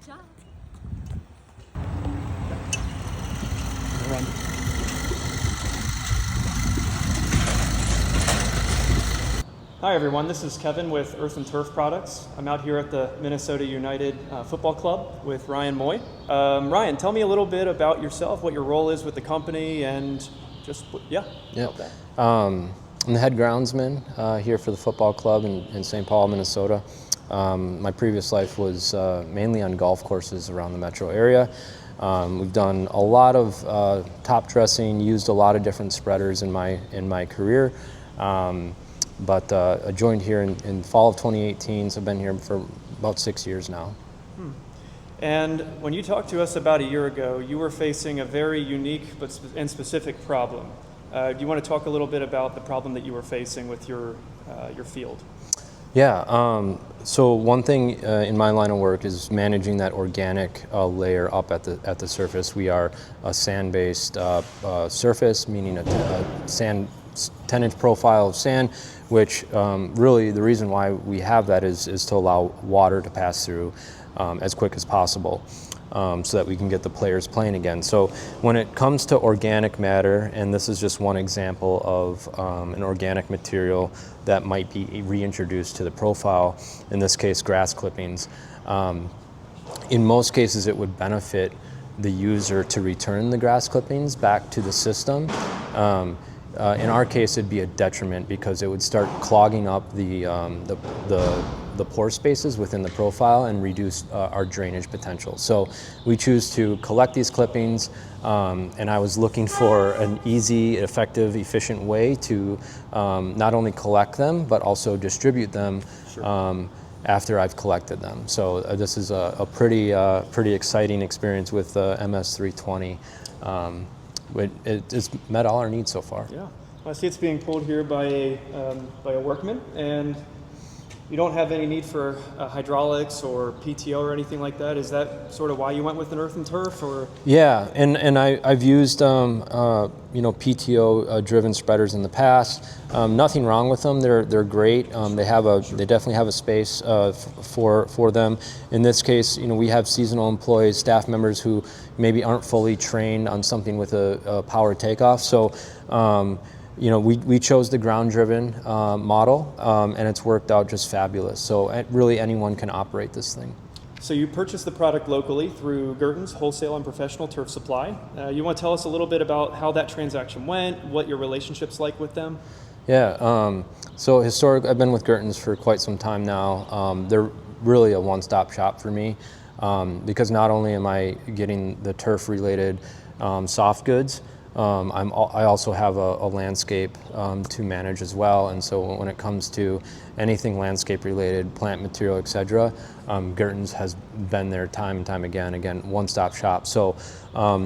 job. Run. Hi everyone, this is Kevin with Earth and Turf Products. I'm out here at the Minnesota United Football Club with Ryan Moy. Ryan, tell me a little bit about yourself, what your role is with the company, and just, about that. I'm the head groundsman here for the football club in St. Paul, Minnesota. My previous life was mainly on golf courses around the metro area. We've done a lot of top dressing, used a lot of different spreaders in my career. But I joined here in fall of 2018, so I've been here for about 6 years now. And when you talked to us about a year ago, you were facing a very unique and specific problem. Do you want to talk a little bit about the problem that you were facing with your field? Yeah, so one thing in my line of work is managing that organic layer up at the surface. We are a sand-based surface, meaning a sand 10-inch profile of sand, which really the reason why we have that is to allow water to pass through as quick as possible, so that we can get the players playing again. So when it comes to organic matter, and this is just one example of an organic material that might be reintroduced to the profile, in this case grass clippings, in most cases it would benefit the user to return the grass clippings back to the system. In our case, it'd be a detriment because it would start clogging up the pore spaces within the profile and reduce our drainage potential. So we choose to collect these clippings, and I was looking for an easy, effective, efficient way to not only collect them but also distribute them. Sure. After I've collected them. So this is a pretty exciting experience with MS320. It's met all our needs so far. Yeah, well, I see it's being pulled here by a workman, and you don't have any need for hydraulics or PTO or anything like that. Is that sort of why you went with an Earth and Turf, or? Yeah, and I've used PTO driven spreaders in the past. Nothing wrong with them. They're great. They definitely have a space for them. In this case, we have seasonal employees, staff members who maybe aren't fully trained on something with a power takeoff. So. We chose the ground-driven model, and it's worked out just fabulous. So really anyone can operate this thing. So you purchased the product locally through Girtton's Wholesale and Professional Turf Supply. You want to tell us a little bit about how that transaction went, what your relationship's like with them? Yeah, so historically, I've been with Girtton's for quite some time now. They're really a one-stop shop for me, because not only am I getting the turf-related soft goods, I also have a landscape to manage as well, and so when it comes to anything landscape related, plant material, etc., Girtton's has been there time and time again, one-stop shop. So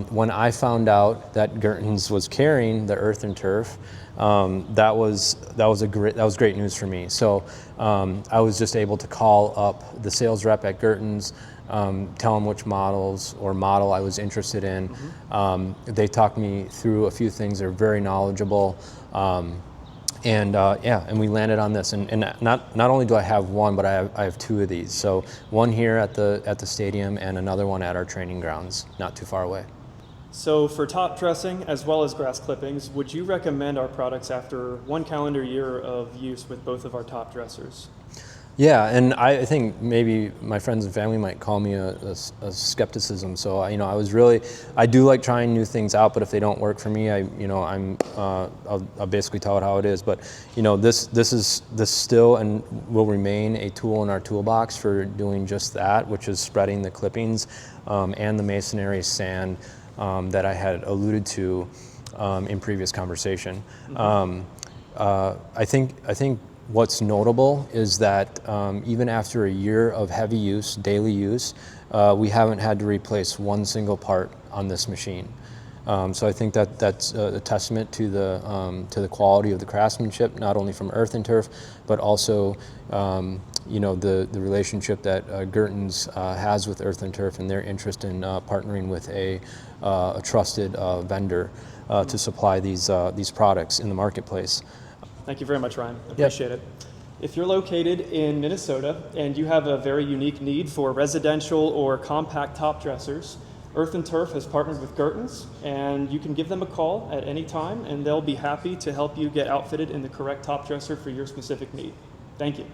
when I found out that Girtton's was carrying the Earth and Turf, that was great news for me. So I was just able to call up the sales rep at Girtton's, tell them which model I was interested in. Mm-hmm. They talked me through a few things. They're very knowledgeable, and we landed on this. And not only do I have one, but I have two of these. So one here at the stadium and another one at our training grounds, not too far away. So for top dressing as well as grass clippings, would you recommend our products after 1 calendar year of use with both of our top dressers? Yeah, and I think maybe my friends and family might call me a skepticism. So I do like trying new things out, but if they don't work for me, I'll basically tell it how it is. But this still and will remain a tool in our toolbox for doing just that, which is spreading the clippings and the masonry sand that I had alluded to in previous conversation. Mm-hmm. I think what's notable is that even after a year of heavy use, daily use, we haven't had to replace one single part on this machine. So I think that's a testament to the quality of the craftsmanship, not only from Earth and Turf, but also the relationship that Girtton's has with Earth and Turf and their interest in partnering with a trusted vendor to supply these products in the marketplace. Thank you very much, Ryan. I appreciate it. If you're located in Minnesota and you have a very unique need for residential or compact top dressers, Earth and Turf has partnered with Girtton's, and you can give them a call at any time and they'll be happy to help you get outfitted in the correct top dresser for your specific need. Thank you.